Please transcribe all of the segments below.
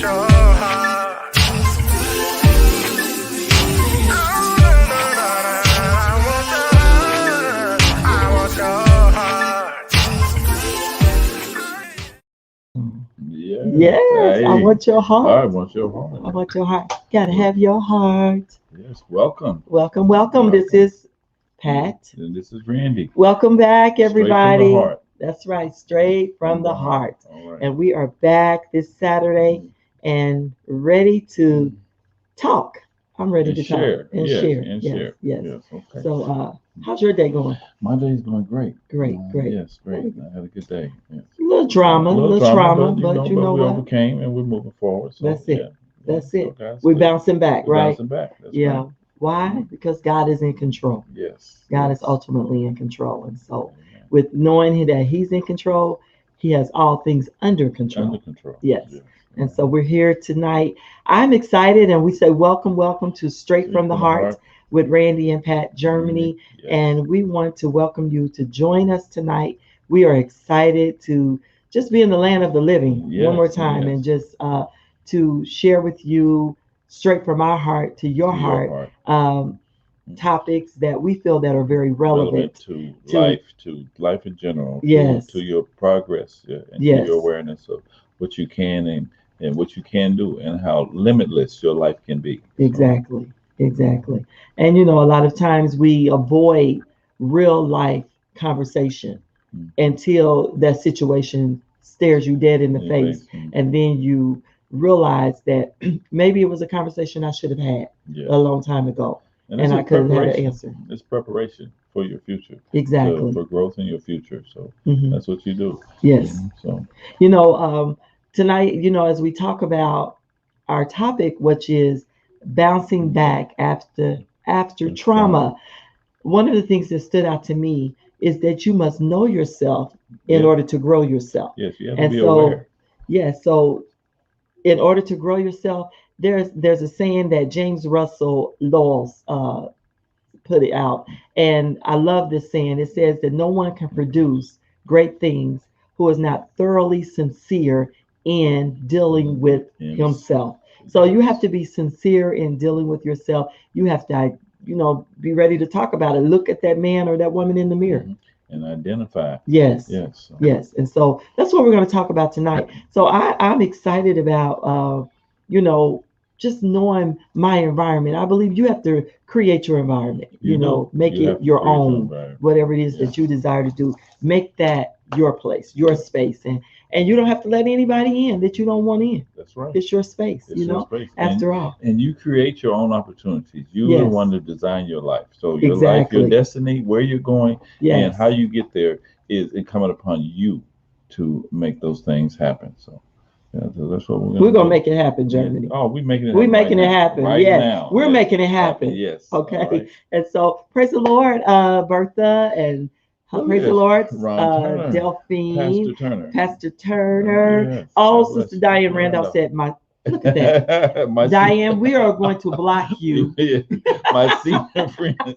your heart. I want your heart. Yes, Hey, I want your heart. I want your heart. I want your heart. Gotta have your heart. Yes, welcome. Welcome, welcome. This is Pat. And this is Randy. Welcome back, Straight from the everybody. heart. That's right, straight from the heart. All right. And we are back this Saturday and ready to talk. I'm ready And to share. talk and Yes, share. and Yes, share. yes. Yes, okay. So, how's your day going? My day's going great. Great, great. Yes, great. I had a good day. Yes. A little drama, but you know we what? overcame and we're moving forward. So, That's it. yeah. That's it. So God's We're good. bouncing back, We're right? bouncing back. That's Yeah. right. Why? Because God is in control. Yes. God yes. is ultimately in control. And so, Amen. with knowing that He's in control, He has all things under control. Under control. Yes. And so we're here tonight. I'm excited, and we say welcome, welcome to Straight from the Heart with Randy and Pat Germany. Yes. And we want to welcome you to join us tonight. We are excited to just be in the land of the living one more Yes, time yes. and just to share with you straight from our heart to your To heart topics that we feel that are very relevant. to to- life in general. Yes. To your progress, and Yes. to your awareness of what you can and what you can do and how limitless your life can be. Exactly. Exactly. And you know, a lot of times we avoid real life conversation Mhm. until that situation stares you dead in the Your face. Mhm. And then you realize that maybe it was a conversation I should have had Yeah. a long time ago. And And it's I a couldn't have an preparation. answer. It's preparation for your future. Exactly. For growth in your future. So Mhm. that's what you do. Yes. So You know, tonight, you know, as we talk about our topic, which is bouncing back after trauma, one of the things that stood out to me is that you must know yourself in Yeah. order to grow yourself. yes, you have to And be so, aware. yeah, so in order to grow yourself, there's a saying that James Russell Lowell put it out, and I love this saying. It says that no one can produce great things who is not thoroughly sincere in dealing with Yes. himself. So you have to be sincere in dealing with yourself. You have to, you know, be ready to talk about it. Look at that man or that woman in the mirror. Mhm. And identify. Yes. Yes. Yes. And so that's what we're going to talk about tonight. So I'm excited about, you know, just knowing my environment. I believe you have to create your environment, you know, make You have it to your create own, environment. whatever it is Yeah. that you desire to do. Make that your place, your space. And you don't have to let anybody in that you don't want in. That's right. It's your space, It's you your know, space. after all. And you create your own opportunities. You're the Yes. one to design your life. So your life, Exactly. your destiny, where you're going, Yes. and how you get there is incumbent upon you to make those things happen. So, yeah, so that's what We're do. gonna make it happen, Germany. Oh, we're making it We're happen. making right it now. happen. Right Yes. now. We're Yes. making it happen. Yes. Okay. All right. And so praise the Lord, Bertha, and Look praise at the this. Lord, Ron Turner. Delphine, Pastor Turner. Yes. Yes. Oh, God bless Sister you. Diane Randolph said, look at that. My Diane, we are going to block you. my senior friend.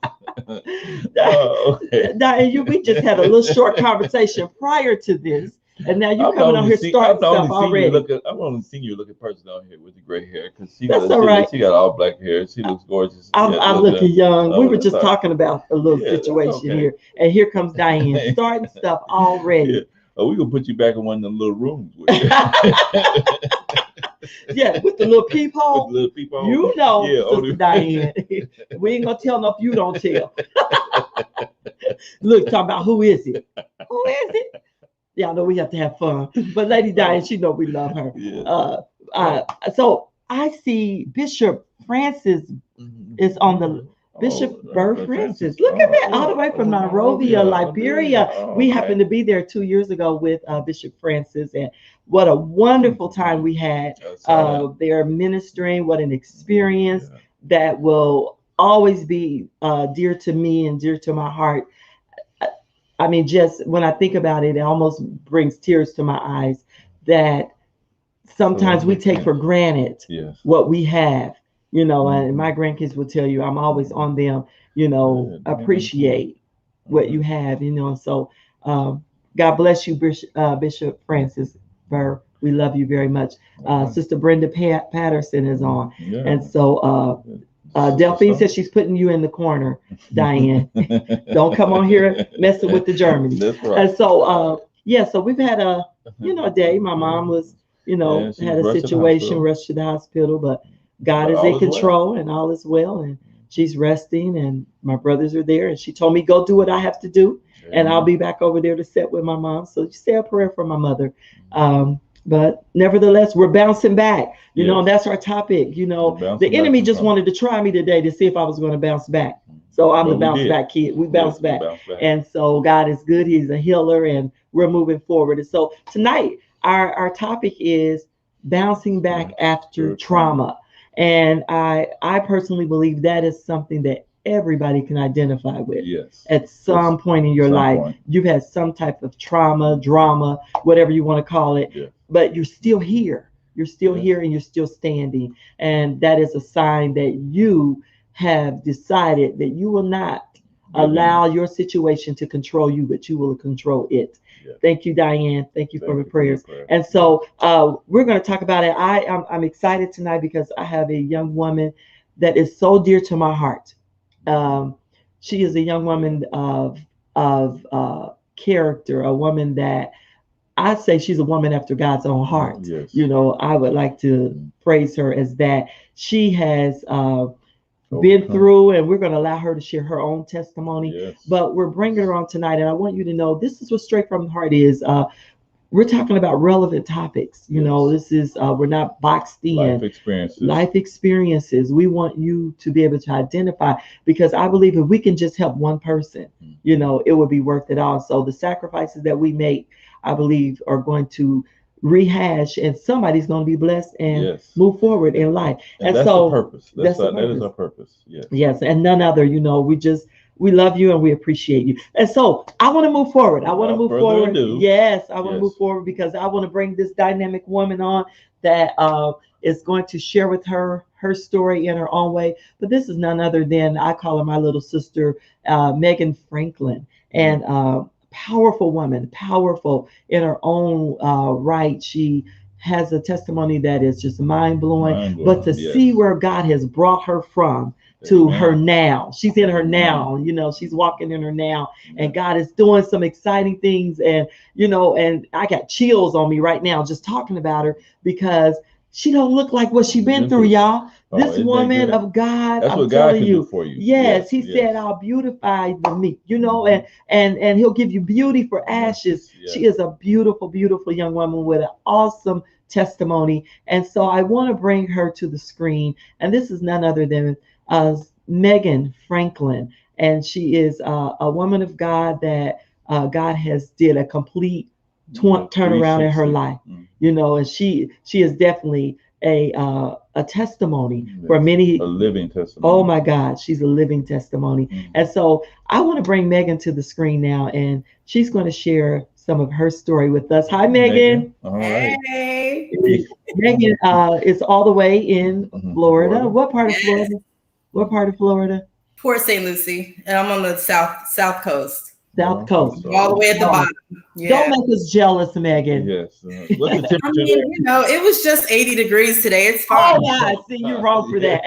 Oh, okay. Diane, we just had a little short conversation prior to this. And now you're coming on here starting stuff already. I've only seen you looking person out here with the gray hair because she That's all right. She got all black hair. She looks gorgeous. I'm looking young. Oh, We were that's just all right. talking about a little Yeah, that's situation okay. here. And here comes Diane starting stuff already. Yeah. Oh, we're gonna put you back in one of them little rooms with you. Yeah, with the little peephole. With the little peephole. You know, Yeah, Sister Diane. We ain't gonna tell no if you don't tell. Look, talking about who is it? Who is it? Y'all know we have to have fun. But Lady Diane, she know we love her. Yeah. So I see Bishop Francis is on the Bishop Burr Francis. Look at that, all the way from Monrovia, Liberia. We happened to be there 2 years ago with Bishop Francis, and what a wonderful time we had there ministering. What an experience that will always be dear to me and dear to my heart. I mean, just when I think about it, it almost brings tears to my eyes that sometimes we take for granted what we have. You know, and my grandkids will tell you, I'm always on them, you know, appreciate what you have, you know. So God bless you, Bishop Francis Burr We love you very much. Sister Brenda Patterson is on. Yeah. And so Delphine says she's putting you in the corner, Diane. Don't come on here messing with the Germany. That's right. And so, so we've had a day. My mom was, had a situation, rushed to the hospital, but God is in control and all is well. And she's resting and my brothers are there. And she told me, go do what I have to do. And I'll be back over there to sit with my mom. So just say a prayer for my mother. But nevertheless, we're bouncing back, you know, and that's our topic. You know, the enemy just wanted to try me today to see if I was going to bounce back. So I'm the bounce back kid. We bounce back. And so God is good. He's a healer and we're moving forward. And so tonight, our topic is bouncing back after trauma. And I personally believe that is something that everybody can identify with. Yes. At some point in your life, you've had some type of trauma, drama, whatever you want to call it, but you're still here. You're still here and you're still standing. And that is a sign that you have decided that you will not allow your situation to control you, but you will control it. Thank you, Diane. Thank you for the prayers. And so we're going to talk about it. I'm excited tonight because I have a young woman that is so dear to my heart. She is a young woman of character, a woman that I say she's a woman after God's own heart. Yes. You know, I would like to praise her as that. She has been through, and we're going to allow her to share her own testimony. Yes. But we're bringing her on tonight, and I want you to know this is what Straight from the Heart is. We're talking about relevant topics. You know, this is we're not boxed in. Life experiences. We want you to be able to identify, because I believe if we can just help one person, you know, it would be worth it all. So the sacrifices that we make, I believe, are going to rehash, and somebody's going to be blessed and move forward in life. And that's so the purpose. That is our purpose. Yes. Yes, and none other. You know, we love you and we appreciate you. And so I want to move forward. I want to move forward. Yes, I want to move forward because I want to bring this dynamic woman on that is going to share with her story in her own way. But this is none other than, I call her my little sister, Megan Franklin. And powerful woman, powerful in her own right. She has a testimony that is just mind-blowing. But to see where God has brought her from to her now. She's in her now, you know, she's walking in her now, and God is doing some exciting things. And, you know, and I got chills on me right now just talking about her, because she don't look like what she's been through, y'all. This woman of God, that's I'm what God telling can you. Do for you. Yes, he said, I'll beautify the meat, you know, and he'll give you beauty for ashes. She is a beautiful, beautiful young woman with an awesome testimony. And so I want to bring her to the screen. And this is none other than Megan Franklin. And she is a woman of God that God has did a complete turnaround in her life, you know, and she is definitely a testimony for many. A living testimony. Oh my God, she's a living testimony. And so I want to bring Megan to the screen now, and she's going to share some of her story with us. Hi, Megan. All right. Hey. Megan is all the way in Florida. What part of Florida? What part of Florida? Port St. Lucie, and I'm on the south coast. South Coast. All the way at the bottom. Don't make us jealous, Megan. Yes. What's the temperature? I mean, you know, it was just 80 degrees today. It's fine. Oh, God. See, you're wrong for that.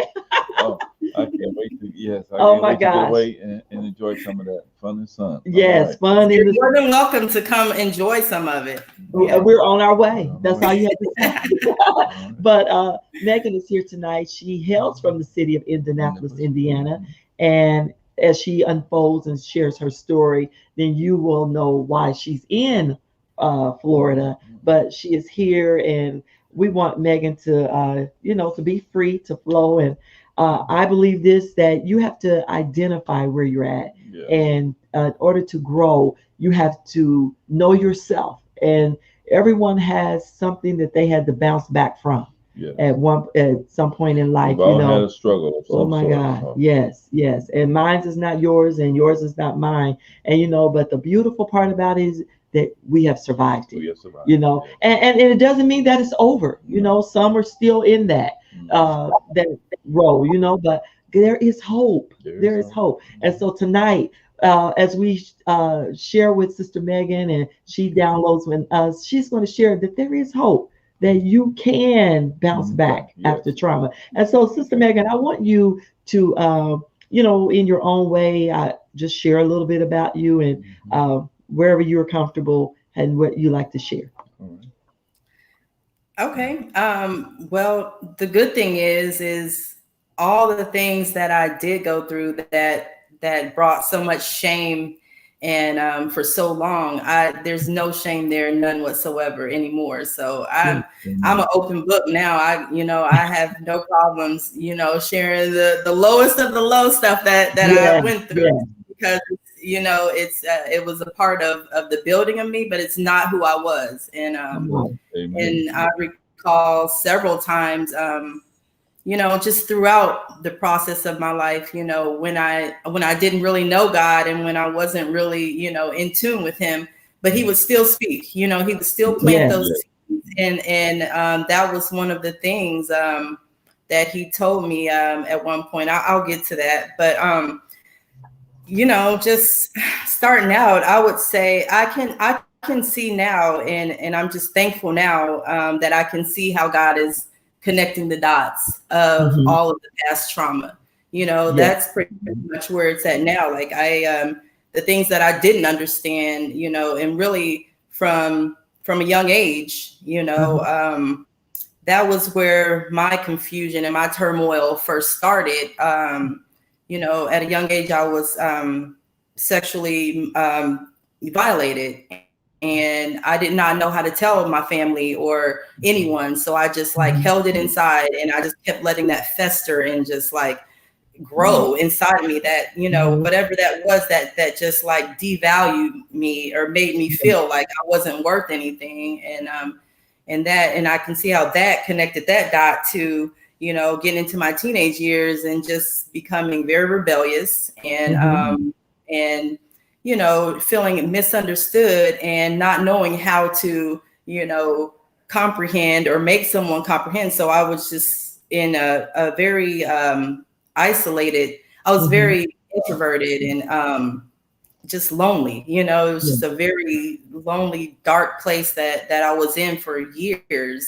I can't wait to, get away and enjoy some of that fun and sun. Yes, fun. You're more than welcome to come enjoy some of it. We're on our way. That's all you have to say. But Megan is here tonight. She hails from the city of Indianapolis, Indiana. And as she unfolds and shares her story, then you will know why she's in Florida. But she is here, and we want Megan to, to be free to flow. And I believe this, that you have to identify where you're at. And in order to grow, you have to know yourself. And everyone has something that they had to bounce back from. At some point in life. We've all had a struggle of some oh my sort. God. Yes. And mine is not yours, and yours is not mine. And but the beautiful part about it is that we have survived it. And it doesn't mean that it's over. Some are still in that role, but there is hope. There is hope. And so tonight, as we share with Sister Megan, and she downloads with us, she's going to share that there is hope. that you can bounce back Yes. after trauma. And so, Sister Megan, I want you to, in your own way, just share a little bit about you and wherever you're comfortable and what you like to share. All right. Okay. Well, the good thing is all the things that I did go through that brought so much shame and for so long, there's no shame there, none whatsoever anymore. So I'm an open book now. I have no problems, sharing the lowest of the low stuff that I went through because it was a part of the building of me, but it's not who I was. And I recall several times, just throughout the process of my life, when I didn't really know God and when I wasn't really, in tune with him, but he would still speak, he would still plant those seeds. And that was one of the things that he told me at one point. I'll get to that. But, just starting out, I would say I can see now, and I'm just thankful now that I can see how God is connecting the dots of all of the past trauma. That's pretty much where it's at now. Like the things that I didn't understand, and really from a young age, that was where my confusion and my turmoil first started. At a young age, I was sexually violated. And I did not know how to tell my family or anyone. So I just held it inside, and I just kept letting that fester and just grow inside of me, that, whatever that was that just devalued me or made me feel like I wasn't worth anything. And I can see how that connected that dot to, getting into my teenage years and just becoming very rebellious and feeling misunderstood and not knowing how to, comprehend or make someone comprehend. So I was just in a very isolated, I was very introverted and just lonely, it was just a very lonely, dark place that I was in for years.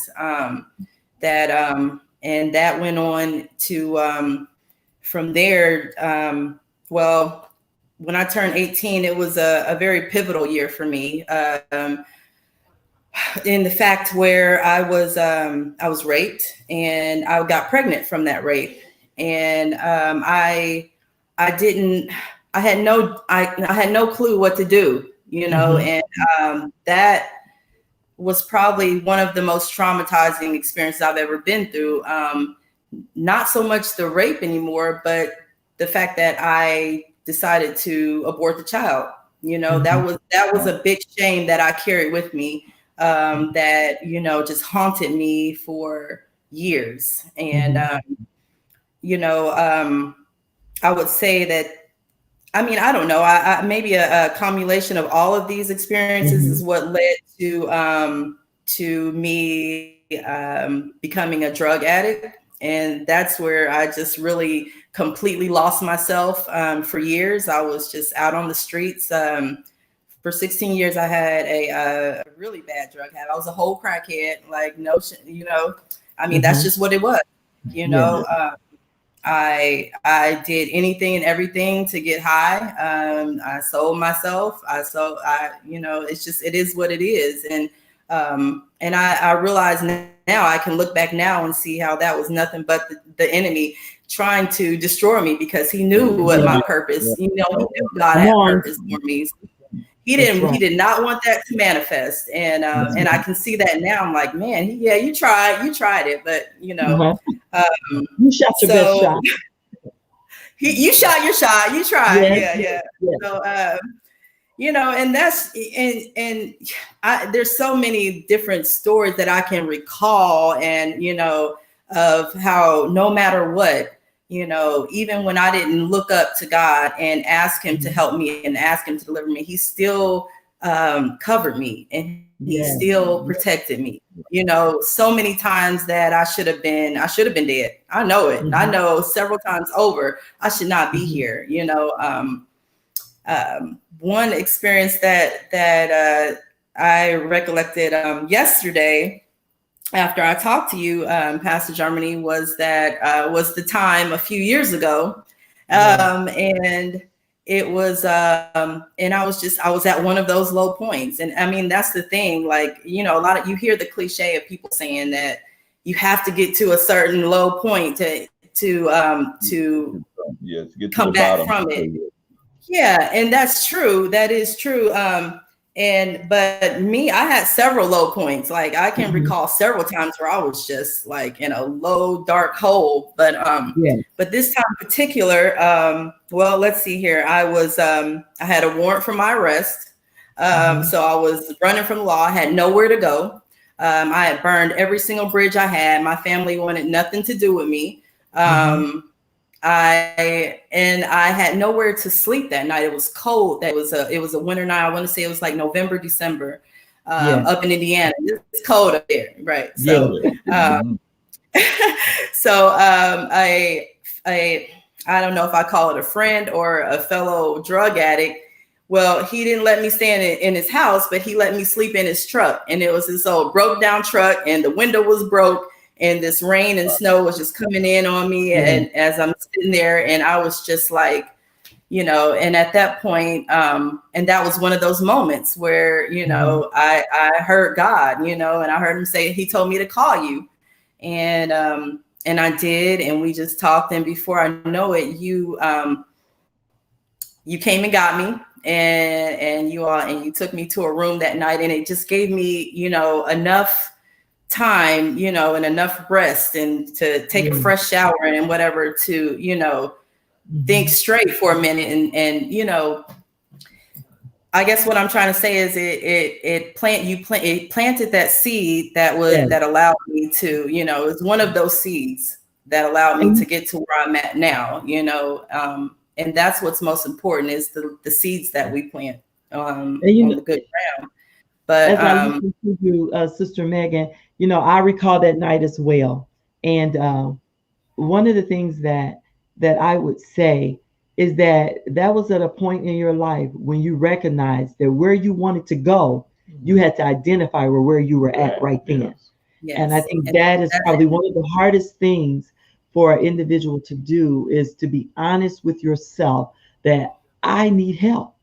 And that went on to, from there, when I turned 18, it was a very pivotal year for me, in the fact where I was raped and I got pregnant from that rape. And I had no clue what to do, and that was probably one of the most traumatizing experiences I've ever been through. Not so much the rape anymore, but the fact that I decided to abort the child. That was a big shame that I carried with me, that just haunted me for years. And I would say that, I don't know, I maybe a combination of all of these experiences is what led to me becoming a drug addict. And that's where I just really completely lost myself. For years, I was just out on the streets. For 16 years, I had a really bad drug habit. I was a whole crackhead, that's just what it was, I did anything and everything to get high. I sold myself. It is what it is. And I realize now I can look back now and see how that was nothing but the enemy trying to destroy me, because he knew what my purpose, he knew God had purpose for me. He did not want that to manifest. And I can see that now. I'm like, man, you tried it, but you shot your best shot. You shot your shot. You tried. Yeah. So, and that's, there's so many different stories that I can recall, and, of how no matter what, even when I didn't look up to God and ask him to help me and ask him to deliver me, he still covered me, and he still protected me. So many times that I should have been dead. I know it. I know several times over, I should not be here. One experience that I recollected yesterday, after I talked to you, Pastor Germany, was that was the time a few years ago. And it was, and I was at one of those low points. And I mean, that's the thing, like, you know, you hear the cliche of people saying that you have to get to a certain low point to get come back from it. Yeah, and that's true. That is true. But me, I had several low points. Like I can recall several times where I was just like in a low, dark hole. But this time in particular, well, let's see here. I had a warrant for my arrest. So I was running from the law. I had nowhere to go. I had burned every single bridge I had. My family wanted nothing to do with me. I had nowhere to sleep that night. It was cold. It was a winter night. I want to say it was like November, December, up in Indiana. It's cold up there, right? So, I don't know if I call it a friend or a fellow drug addict. Well, he didn't let me stay in his house, but he let me sleep in his truck. And it was this old broke down truck, and the window was broke. And this rain and snow was just coming in on me. And as I'm sitting there, and I was just like, you know, and at that point, and that was one of those moments where, you know, I heard God, you know, and I heard him say, he told me to call you. And I did. And we just talked. And before I know it, you came and got me. And you took me to a room that night. And it just gave me, you know, enough time, you know, and enough rest and to take a fresh shower and whatever to, you know, think straight for a minute. And, you know, I guess what I'm trying to say is it planted that seed that allowed me to, you know, it's one of those seeds that allowed me to get to where I'm at now, you know, and that's what's most important is the seeds that we plant on the good ground. But as I listen to you, Sister Megan, you know, I recall that night as well. And one of the things that I would say is that was at a point in your life when you recognized that where you wanted to go, you had to identify where you were at right then. Yes. And I think that is probably one of the hardest things for an individual to do is to be honest with yourself that I need help,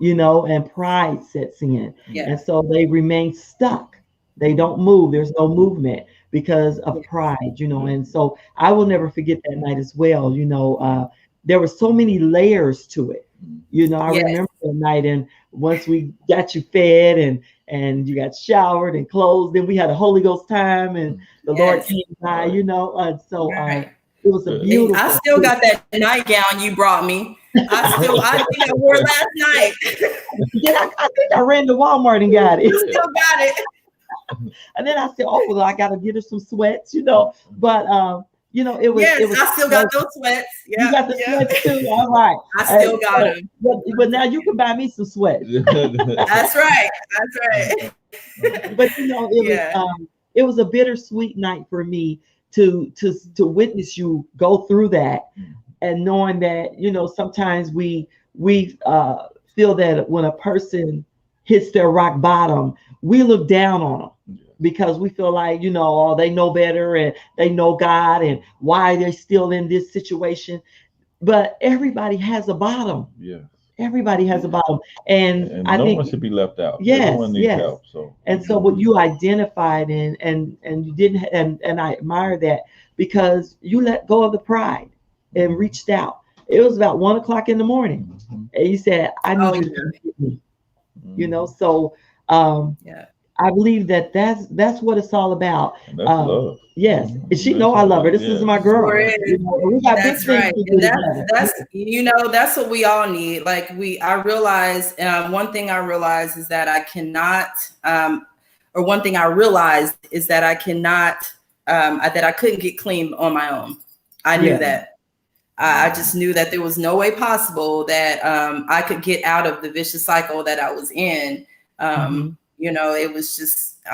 you know, and pride sets in. Yeah. And so they remain stuck. They don't move. There's no movement because of pride, you know. And so I will never forget that night as well. You know, there were so many layers to it. You know, I remember that night. And once we got you fed and you got showered and clothed, then we had a Holy Ghost time and the Lord came by, you know. It was a beautiful. I still got that nightgown you brought me. I think I wore it last night. I think I ran to Walmart and got it. Still got it. And then I said, "Oh, well, I got to get her some sweats," you know. But you know, it was. Yes, I still got those sweats. Yeah, you got the sweats too. All right, I still got them. But now you can buy me some sweats. That's right. That's right. But you know, it was a bittersweet night for me to witness you go through that, and knowing that, you know, sometimes we feel that when a person hits their rock bottom, we look down on them because we feel like, you know, they know better and they know God and why they're still in this situation. But everybody has a bottom. Yeah. Everybody has a bottom. And I think no one should be left out. Yes. Everyone needs help. So what you identified and you didn't, and I admire that because you let go of the pride and reached out. It was about 1 o'clock in the morning. And you said, I need you to get me. You know, so I believe that's what it's all about. And that's love. Yes, and she know I love her. This is my girl. You know, we got that's right. That's you know, that's what we all need. Like I realize one thing I realized is that I cannot, or one thing I realized is that I cannot, that I couldn't get clean on my own. I knew that. I just knew that there was no way possible that I could get out of the vicious cycle that I was in. You know, it was just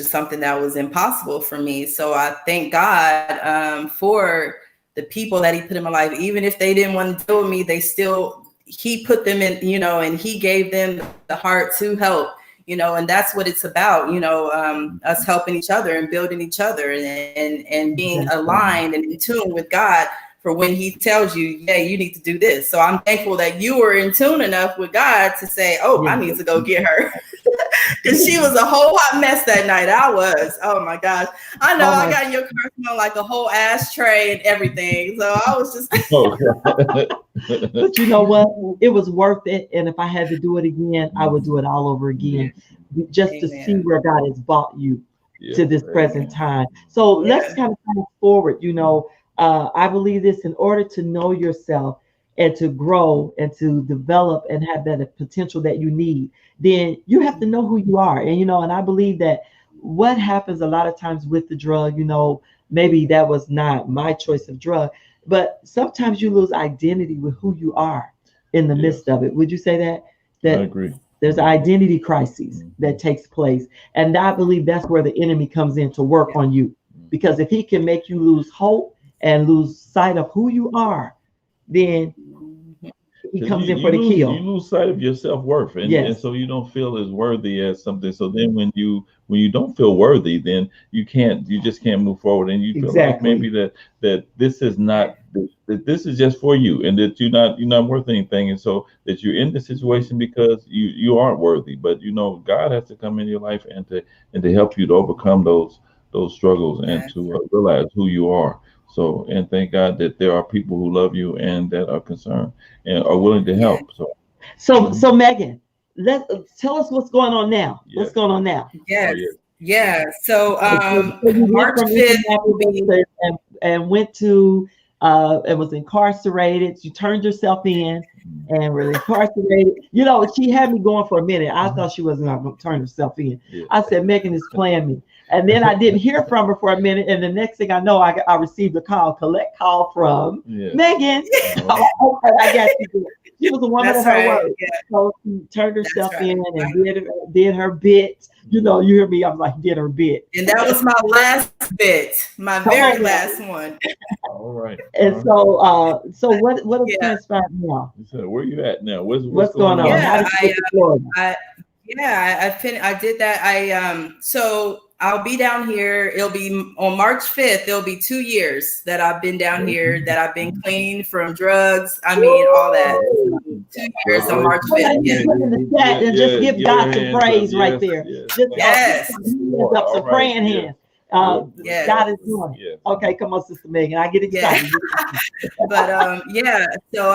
something that was impossible for me. So I thank God for the people that he put in my life. Even if they didn't want to deal with me, he put them in, you know, and he gave them the heart to help, and that's what it's about, us helping each other and building each other and being aligned and in tune with God for when he tells you, yeah, you need to do this. So I'm thankful that you were in tune enough with God to say, oh, I need to go get her. Because she was a whole hot mess that night. I was. Oh my gosh. I know I got in your car smelling like a whole ashtray and everything. So I was just. But you know what? It was worth it. And if I had to do it again, I would do it all over again, just to see where God has brought you to this present time. So let's kind of move forward. I believe this: in order to know yourself and to grow and to develop and have that potential that you need, then you have to know who you are. And, and I believe that what happens a lot of times with the drug, maybe that was not my choice of drug, but sometimes you lose identity with who you are in the midst of it. Would you say that? I agree. There's an identity crisis that takes place. And I believe that's where the enemy comes in to work on you. Because if he can make you lose hope and lose sight of who you are, then he comes in for the kill. You lose sight of your self-worth, and so you don't feel as worthy as something. So then when you don't feel worthy, then you just can't move forward, and you feel like maybe that this is not, that this is just for you, and that you're not worth anything, and so that you're in this situation because you aren't worthy. But God has to come in your life and to help you to overcome those struggles and to realize who you are. So, and thank God that there are people who love you and that are concerned and are willing to help. So Megan, tell us what's going on now. Yes. What's going on now? Yes. Yeah. So March 5th and went to and was incarcerated. You turned yourself in and were incarcerated. She had me going for a minute. I thought she wasn't going to turn herself in. Yeah. I said, Megan is playing me. And then I didn't hear from her for a minute. And the next thing I know, I received a collect call from Megan. I got you. She was a woman of her word. Yeah. So she turned herself in and did her bit. You hear me. I'm like, did her bit. And that was my last bit, my very last one. All right. And so what is transpiring now? So where you at now? What's going on? I did that. So I'll be down here. It'll be on March 5th. It'll be 2 years that I've been down here, that I've been clean from drugs. I mean, all that. 2 years on March 5th. And just give God some praise right there. Just up some praying hands. God is doing it. Okay, come on, Sister Megan. I get excited. But so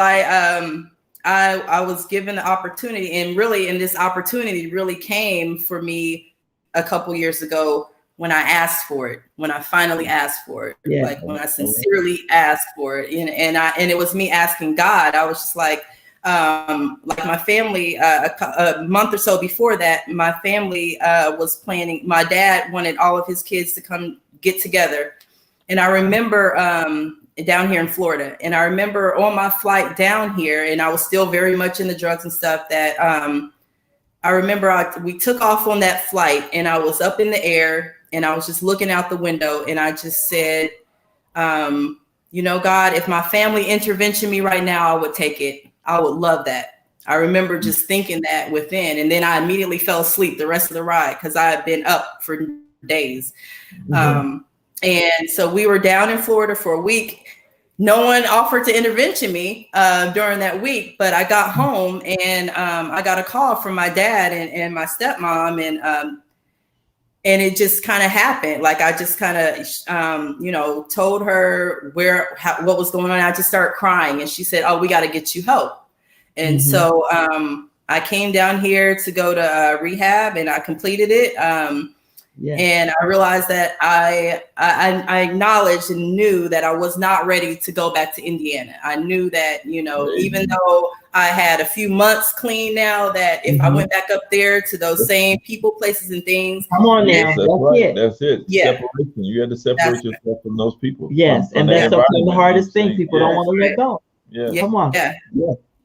I was given the opportunity, and this opportunity really came for me a couple years ago when I asked for it, when I finally asked for it, like when I sincerely asked for it. And it was me asking God. I was just like my family, a month or so before that, my family was planning, my dad wanted all of his kids to come get together. And I remember down here in Florida, and I remember on my flight down here, and I was still very much in the drugs and stuff, that I remember we took off on that flight, and I was up in the air, and I was just looking out the window, and I just said, God, if my family intervention me right now, I would take it. I would love that. I remember just thinking that within, and then I immediately fell asleep the rest of the ride because I had been up for days. And so we were down in Florida for a week. No one offered to intervention me during that week, but I got home and I got a call from my dad and my stepmom, and it just kind of happened. Like I just kind of, told her what was going on. I just started crying, and she said, "Oh, we got to get you help." And so I came down here to go to rehab, and I completed it. And I realized that I acknowledged and knew that I was not ready to go back to Indiana. I knew that, even though I had a few months clean now, that if I went back up there to those same people, places, and things. Come on now. That's it. Yeah. Separation. You had to separate yourself from those people. Yes. And that's something the hardest thing. People don't want to let go. Yeah. Come on. Yeah.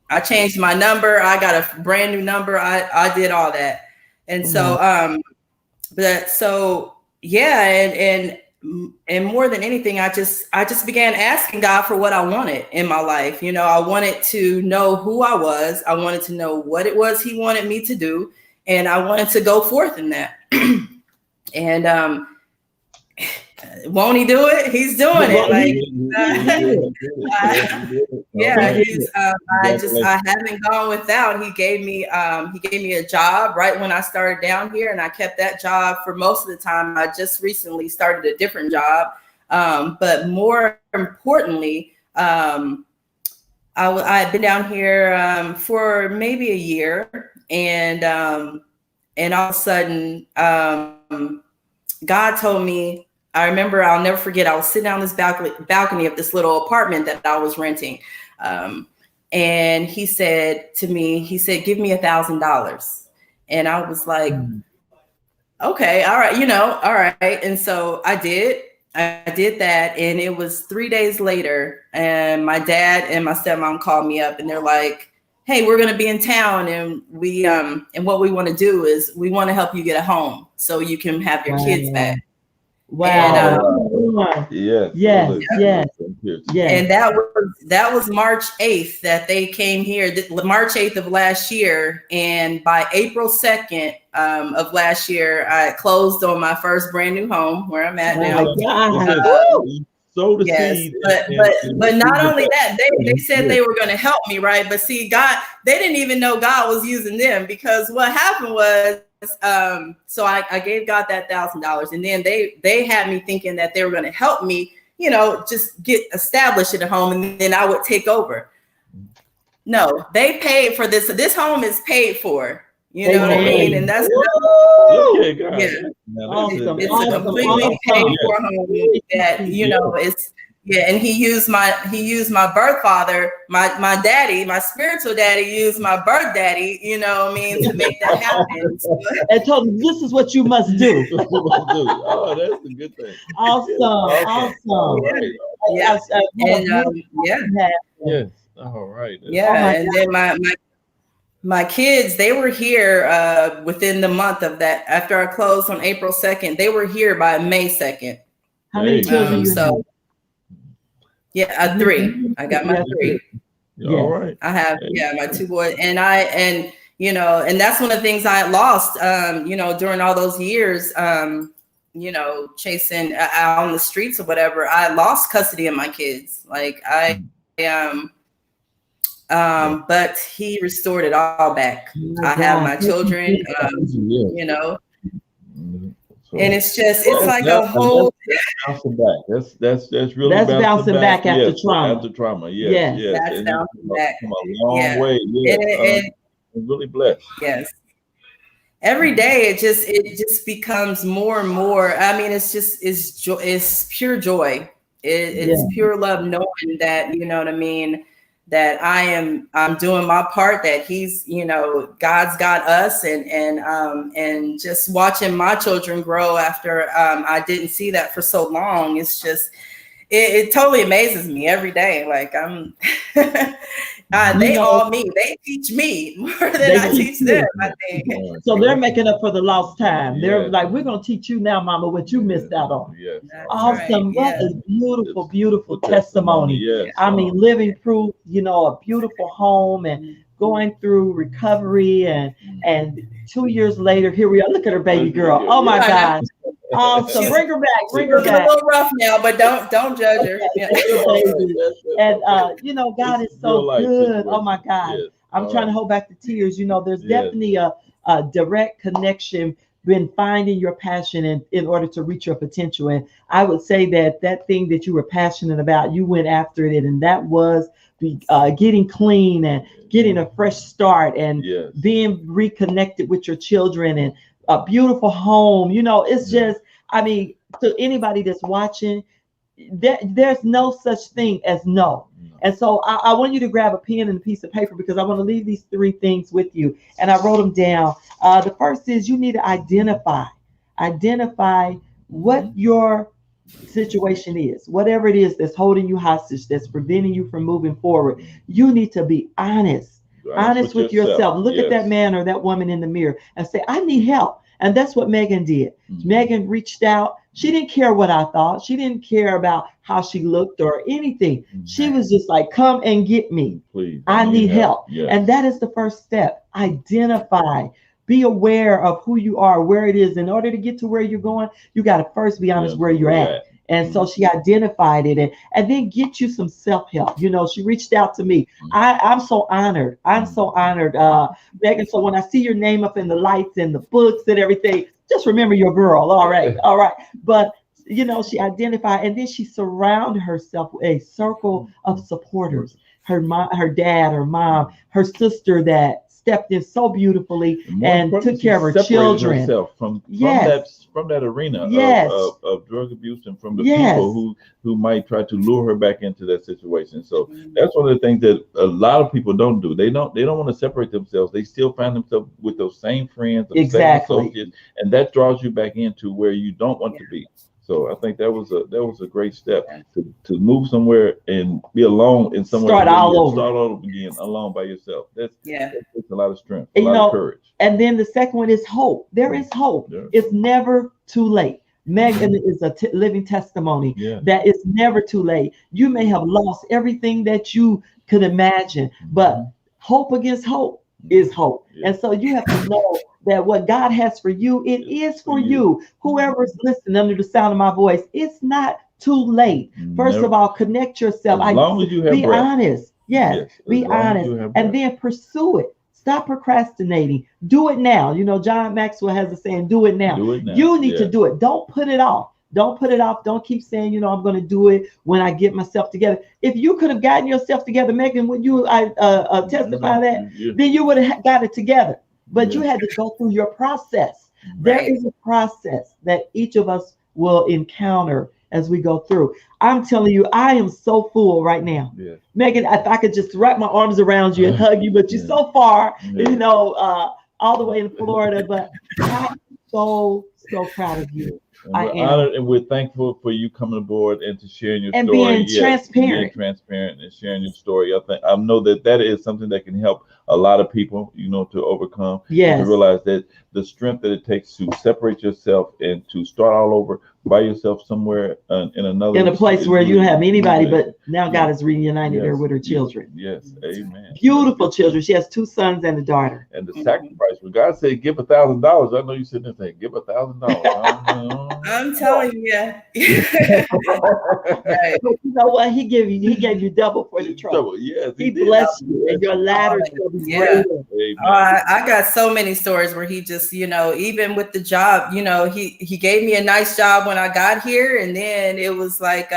I changed my number. I got a brand new number. I did all that. And so, and more than anything, I just began asking God for what I wanted in my life. I wanted to know who I was. I wanted to know what it was He wanted me to do. and I wanted to go forth in that. And won't he do it? He's doing it. I haven't gone without. He gave me a job right when I started down here, and I kept that job for most of the time. I just recently started a different job, but more importantly, I've been down here for maybe a year, and all of a sudden, God told me. I remember, I'll never forget, I was sitting on this balcony of this little apartment that I was renting. And he said to me, give me $1,000. And I was like, okay, all right, all right. And so I did that. And it was 3 days later, and my dad and my stepmom called me up, and they're like, hey, we're going to be in town, and and what we want to do is we want to help you get a home so you can have your kids back. Wow. And, yes. And that was March 8th that they came here, March 8th of last year. And by April 2nd of last year, I closed on my first brand new home where I'm at now. Sow the seed. But not only that, they said they were going to help me, right? But see, God, they didn't even know God was using them, because what happened was, so I gave God that $1,000, and then they had me thinking that they were going to help me, just get established at a home, and then I would take over. No, they paid for this. This home is paid for. You know what I mean? And that's it's a completely paid for home that it's. Yeah, and he used my birth father, my daddy, my spiritual daddy used my birth daddy, to make that happen. And told him, this is what you must do. Oh, that's a good thing. Awesome. Yeah. Yes. All right. And then my kids, they were here within the month of that. After I closed on April 2nd, they were here by May 2nd. How many children you have? Yeah, 3. I got my 3. All right. I have, my 2 boys, and and that's one of the things I lost, during all those years, chasing out on the streets or whatever. I lost custody of my kids. But he restored it all back. I have my children, and it's like a whole bouncing back. That's really bouncing back after trauma. After trauma, yes. That's bouncing back. Come a long way. And really blessed. Yes. Every day it just becomes more and more. I mean, it's pure joy. It's pure love, knowing that, you know what I mean, that I'm doing my part, that he's, God's got us, and just watching my children grow after I didn't see that for so long. It's just, it totally amazes me every day. Like they teach me more than I teach them, I think. So they're making up for the lost time. They're like, we're going to teach you now, Mama, what you missed out on. Yes. Awesome. What a beautiful, beautiful testimony. Yes. I mean, living proof, a beautiful home and going through recovery, and 2 years later, here we are. Look at her baby girl. Oh my God. Awesome. Bring her back. Bring her back. A little rough now, but don't judge her. And God is so good. Oh my God. Yes. I'm trying to hold back the tears. There's definitely a direct connection been finding your passion in order to reach your potential. And I would say that thing that you were passionate about, you went after it, and that was getting clean and getting a fresh start and being reconnected with your children and a beautiful home. It's just, I mean, to anybody that's watching, there's no such thing as no. And so I want you to grab a pen and a piece of paper, because I want to leave these 3 things with you. And I wrote them down. The first is, you need to identify what your situation is, whatever it is that's holding you hostage, that's preventing you from moving forward. You need to be honest with yourself. Look at that man or that woman in the mirror and say, I need help. And that's what Megan did. Megan reached out. She didn't care what I thought. She didn't care about how she looked or anything. She was just like, come and get me. Please. I need help. Yes. And that is the first step. Identify be aware of who you are, where it is. In order to get to where you're going, you got to first be honest where you're at. And so she identified it, and then get you some self-help. You know, she reached out to me. I'm so honored. I'm so honored, Megan. So when I see your name up in the lights and the books and everything, just remember your girl. All right. All right. But, you know, she identified, and then she surrounded herself with a circle of supporters. Her mom, her dad, her mom, her sister that stepped in so beautifully and took care of her children. Herself from that arena of drug abuse and from the people who might try to lure her back into that situation. So that's one of the things that a lot of people don't do. They don't want to separate themselves. They still find themselves with those same friends, those same associates, and that draws you back into where you don't want to be. So I think that was a great step to move somewhere and be alone in somewhere. Start all over again, alone by yourself. That's a lot of strength, a lot of courage. And then the second one is hope. There is hope. Yeah. It's never too late. Megan is a living testimony that it's never too late. You may have lost everything that you could imagine, but hope against hope is hope. And so you have to know that what God has for you, it is for you. Whoever's listening under the sound of my voice, it's not too late. First of all, connect yourself. As long as you have be breath. Honest. Yes, be honest. And then pursue it. Stop procrastinating. Do it now. You know, John Maxwell has a saying, do it now. You need to do it. Don't put it off. Don't put it off. Don't keep saying, you know, I'm going to do it when I get myself together. If you could have gotten yourself together, Megan, when you testify that, then you would have got it together. But you had to go through your process. There is a process that each of us will encounter as we go through. I'm telling you, I am so full right now. Megan, if I could just wrap my arms around you and hug you, but you're so far, you know, all the way in Florida. But I'm so proud of you. We're honored and we're thankful for you coming aboard and to sharing your story. Being transparent. Being transparent and sharing your story. I know that is something that can help a lot of people, you know, to overcome. To realize that the strength that it takes to separate yourself and to start all over by yourself somewhere in a place where you don't have anybody, but now God has reunited her with her children. Amen. Beautiful children. She has 2 sons and a daughter. And the sacrifice, when God said, give $1,000, I know you sitting there saying, give $1,000. I'm telling you. But you know what? He gave you double for the trouble. He blessed you, and your ladder shall be greater. I got so many stories where he just, you know, even with the job, you know, he gave me a nice job when I got here, and then it was like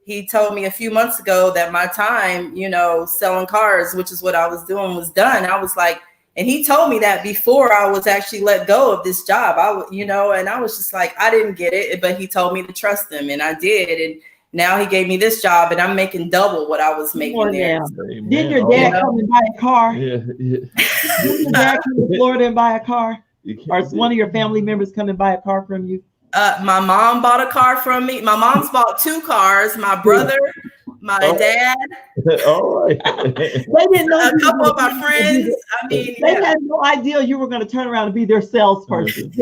he told me a few months ago that my time, you know, selling cars, which is what I was doing, was done. I was like, and he told me that before I was actually let go of this job. You know, and I was just like, I didn't get it, but he told me to trust him, and I did. And now he gave me this job, and I'm making double what I was making there. Did your dad come and buy a car? Did your dad come to Florida and buy a car? Or one of your family members come and buy a car from you? My mom bought a car from me. My mom's bought 2 cars. My brother, my dad. All right. They didn't know. A couple of my friends. I mean, they had no idea you were going to turn around and be their salesperson.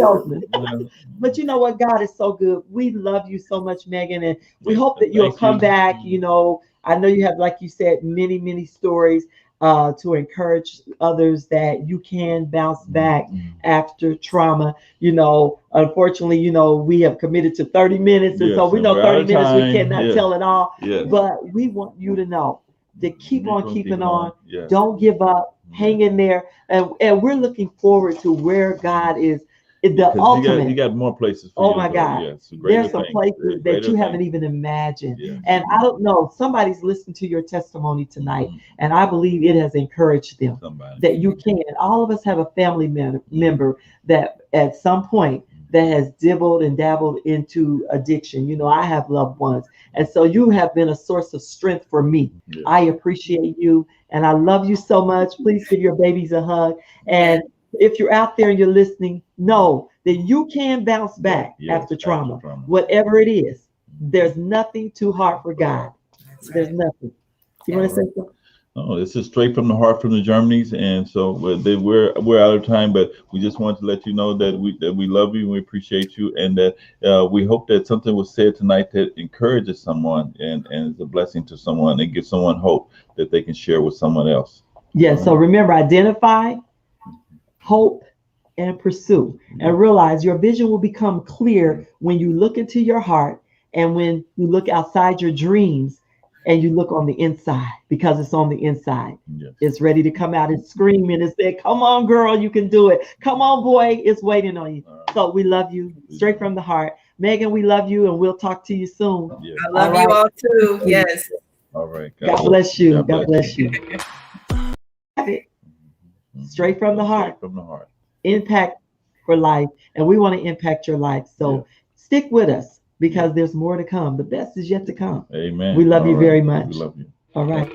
But you know what? God is so good. We love you so much, Megan, and we hope that you'll come back. You know, I know you have, like you said, many stories to encourage others that you can bounce back after trauma. You know, unfortunately, you know, we have committed to 30 minutes. And so we know 30 minutes, we cannot tell it all. But we want you to know to keep on keeping on. Don't give up. Hang in there. And we're looking forward to where God is. The ultimate. You got more places. For my God. There's some places that you haven't even imagined. And I don't know, somebody's listening to your testimony tonight, and I believe it has encouraged them that you can. All of us have a family member that at some point that has dibbled and dabbled into addiction. You know, I have loved ones. And so you have been a source of strength for me. I appreciate you, and I love you so much. Please give your babies a hug. And if you're out there and you're listening, know that you can bounce back after trauma. Whatever it is. There's nothing too hard for God. There's nothing. You want to say something? Oh, this is straight from the heart from the Germanys, and so we're out of time, but we just want to let you know that we love you and we appreciate you, and that we hope that something was said tonight that encourages someone and is a blessing to someone and gives someone hope that they can share with someone else. So remember, identify, hope, and pursue, and realize your vision will become clear when you look into your heart and when you look outside your dreams and you look on the inside, because it's on the inside. Yes. It's ready to come out and scream and say, come on, girl, you can do it. Come on, boy, it's waiting on you. So we love you straight from the heart. Megan, we love you, and we'll talk to you soon. Yes. I love you all too. Yes. All right. God bless you. God bless you. Have it. Straight from the heart. Straight from the heart. Impact for life, and we want to impact your life. So stick with us, because there's more to come. The best is yet to come. Amen. We love you very much. We love you. All right.